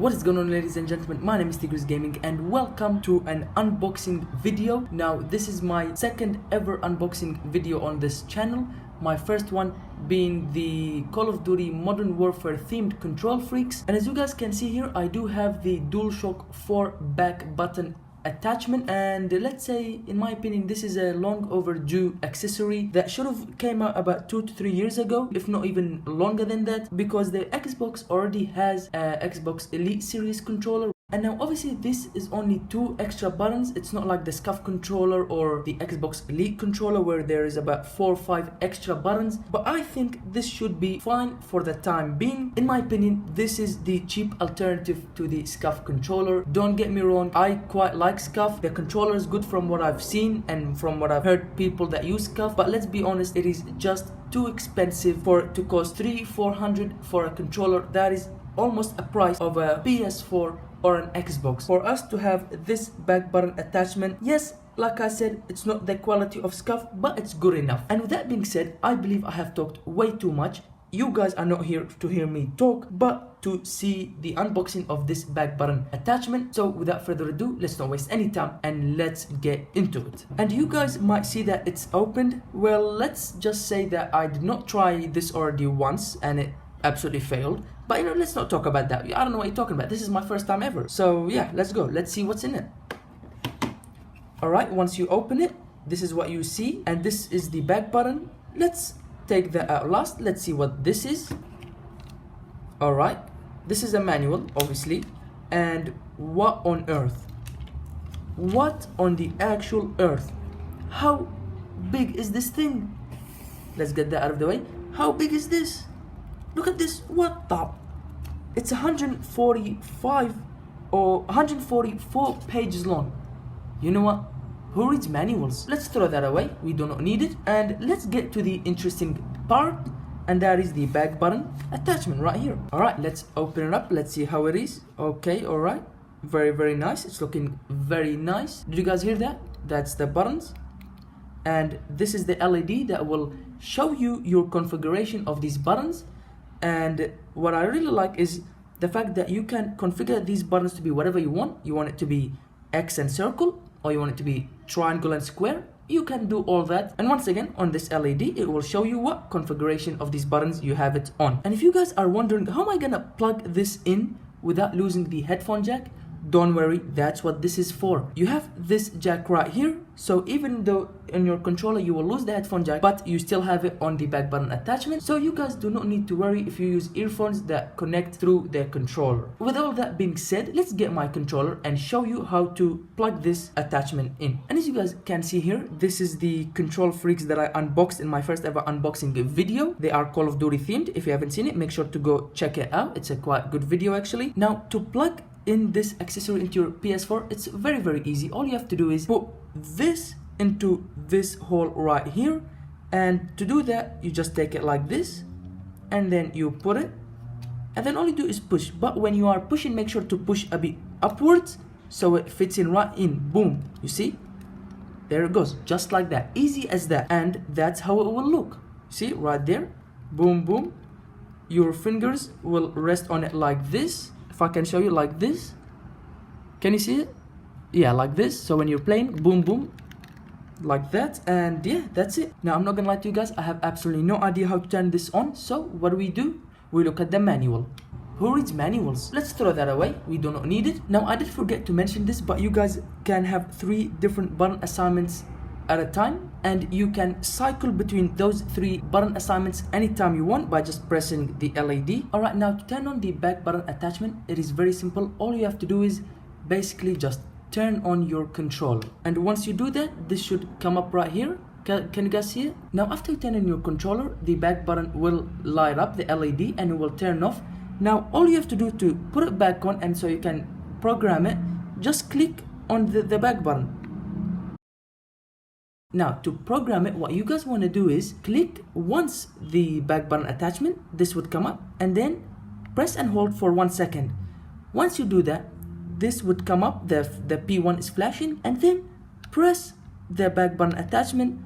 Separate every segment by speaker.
Speaker 1: What is going on, ladies and gentlemen? My name is CTigirsGaming and welcome to an unboxing video. Now this is my second ever unboxing video on this channel. My first one being the Call of Duty Modern Warfare themed control freaks, and as you guys can see here, I do have the DualShock 4 back button attachment, and let's say, in my opinion, this is a long overdue accessory that should have came out about 2 to 3 years ago, if not even longer than that, because the Xbox already has a Xbox Elite Series controller. And now obviously this is only 2 extra buttons. It's not like the SCUF controller or the Xbox Elite controller where there is about 4 or 5 extra buttons, but I think this should be fine for the time being. In my opinion, this is the cheap alternative to the SCUF controller. Don't get me wrong, I quite like SCUF. The controller is good from what I've seen and from what I've heard people that use SCUF, but let's be honest, it is just too expensive for it to cost $300-400 for a controller. That is almost a price of a PS4 or an Xbox. For us to have this back button attachment, yes, like I said, it's not the quality of SCUF, but it's good enough. And with that being said, I believe I have talked way too much. You guys are not here to hear me talk, but to see the unboxing of this back button attachment. So without further ado, let's not waste any time and let's get into it. And you guys might see that it's opened. Well, let's just say that I did not try this already once and it absolutely failed. But you know, let's not talk about that. I don't know what you're talking about. This is my first time ever. So yeah, let's go. Let's see what's in it. Alright, once you open it, this is what you see. And this is the back button. Let's take that out last. Let's see what this is. Alright, this is a manual, obviously. And what on earth? What on the actual earth? How big is this thing? Let's get that out of the way. How big is this? Look at this. What the? It's 145 or 144 pages long. You know what? Who reads manuals? Let's throw that away. We do not need it. And let's get to the interesting part, and that is the back button attachment right here. Alright, let's open it up. Let's see how it is. Okay, alright. Very nice. It's looking very nice. Did you guys hear that? That's the buttons. And this is the LED that will show you your configuration of these buttons. And what I really like is the fact that you can configure these buttons to be whatever you want. You want it to be X and circle, or you want it to be triangle and square. You can do all that. And once again, on this LED, it will show you what configuration of these buttons you have it on. And if you guys are wondering, how am I gonna plug this in without losing the headphone jack? Don't worry, that's what this is for. You have this jack right here, so even though in your controller you will lose the headphone jack, but you still have it on the back button attachment, so you guys do not need to worry if you use earphones that connect through the controller. With all that being said, let's get my controller and show you how to plug this attachment in. And as you guys can see here, this is the control freaks that I unboxed in my first ever unboxing video. They are Call of Duty themed. If you haven't seen it, make sure to go check it out. It's a quite good video actually. Now, to plug in this accessory into your PS4, it's very easy. All you have to do is put this into this hole right here, and to do that you just take it like this and then you put it, and then all you do is push. But when you are pushing, make sure to push a bit upwards so it fits in right in. Boom, you see, there it goes, just like that, easy as that. And that's how it will look. See right there, boom. Your fingers will rest on it like this. If I can show you like this, can you see it? Yeah, like this. So when you're playing, boom, like that. And yeah, that's it. Now I'm not gonna lie to you guys, I have absolutely no idea how to turn this on. So what do? We look at the manual. Who reads manuals? Let's throw that away. We do not need it. Now I did forget to mention this, but you guys can have 3 different button assignments at a time, and you can cycle between those 3 button assignments anytime you want by just pressing the LED. Alright, now to turn on the back button attachment, it is very simple. All you have to do is basically just turn on your controller, and once you do that, this should come up right here. Can you guys see it? Now after you turn on your controller, the back button will light up, the LED, and it will turn off. Now all you have to do to put it back on, and so you can program it, just click on the back button. Now to program it, what you guys want to do is click once the back button attachment, this would come up, and then press and hold for 1 second. Once you do that, this would come up, the P1 is flashing, and then press the back button attachment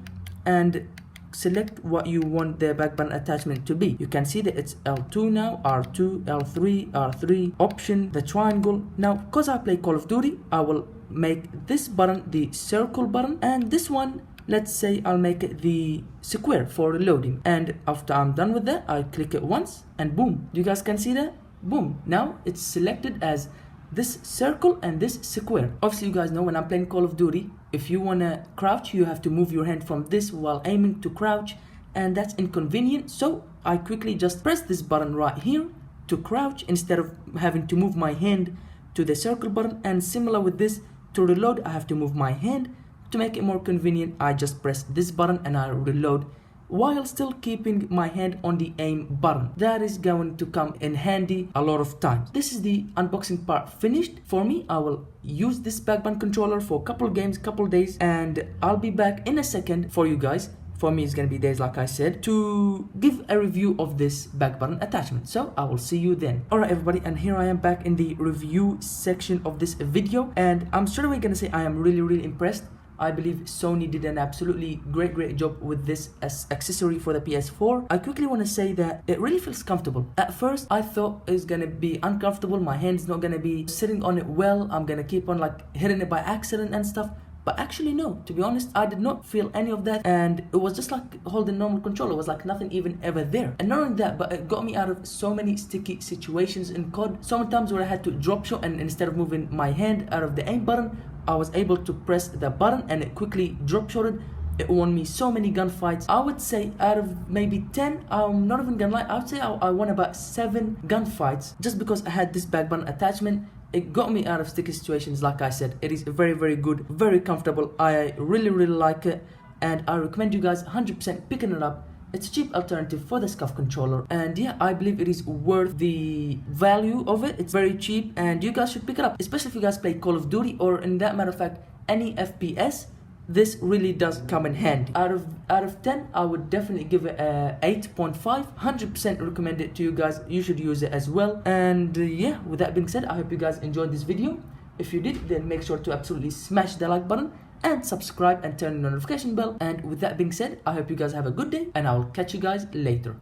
Speaker 1: and select what you want the back button attachment to be. You can see that it's L2 now, R2, L3, R3, option, the triangle. Now, because I play Call of Duty, I will make this button the circle button, and this one, let's say I'll make it the square for reloading. And after I'm done with that, I click it once and boom. You guys can see that? Boom. Now it's selected as this circle and this square. Obviously, you guys know when I'm playing Call of Duty, if you wanna crouch, you have to move your hand from this while aiming to crouch, and that's inconvenient. So I quickly just press this button right here to crouch instead of having to move my hand to the circle button. And similar with this, to reload, I have to move my hand. To make it more convenient, I just press this button and I reload while still keeping my hand on the aim button. That is going to come in handy a lot of times. This is the unboxing part finished. For me, I will use this back button controller for a couple games, couple days, and I'll be back in a second for you guys. For me, it's gonna be days, like I said, to give a review of this back button attachment. So I will see you then. Alright everybody, and here I am back in the review section of this video, and I'm straight away gonna say I am really impressed. I believe Sony did an absolutely great job with this as accessory for the PS4. I quickly want to say that it really feels comfortable. At first, I thought it's gonna be uncomfortable. My hand's not gonna be sitting on it well. I'm gonna keep on like hitting it by accident and stuff. But actually no, to be honest, I did not feel any of that, and it was just like holding normal control. It was like nothing even ever there. And not only that, but it got me out of so many sticky situations in COD. So many times where I had to drop shot, and instead of moving my hand out of the aim button, I was able to press the button and it quickly drop shotted. It won me so many gunfights. I would say out of maybe 10, I'm not even gonna lie, I would say I won about 7 gunfights just because I had this back button attachment. It got me out of sticky situations. Like I said, it is very good, very comfortable. I really like it, and I recommend you guys 100% picking it up. It's a cheap alternative for the SCUF controller, and yeah, I believe it is worth the value of it. It's very cheap, and you guys should pick it up, especially if you guys play Call of Duty, or in that matter of fact, any FPS. This really does come in handy. Out of 10, I would definitely give it a 8.5. 100% recommend it to you guys. You should use it as well. And yeah, with that being said, I hope you guys enjoyed this video. If you did, then make sure to absolutely smash the like button and subscribe and turn on the notification bell. And with that being said, I hope you guys have a good day, and I'll catch you guys later.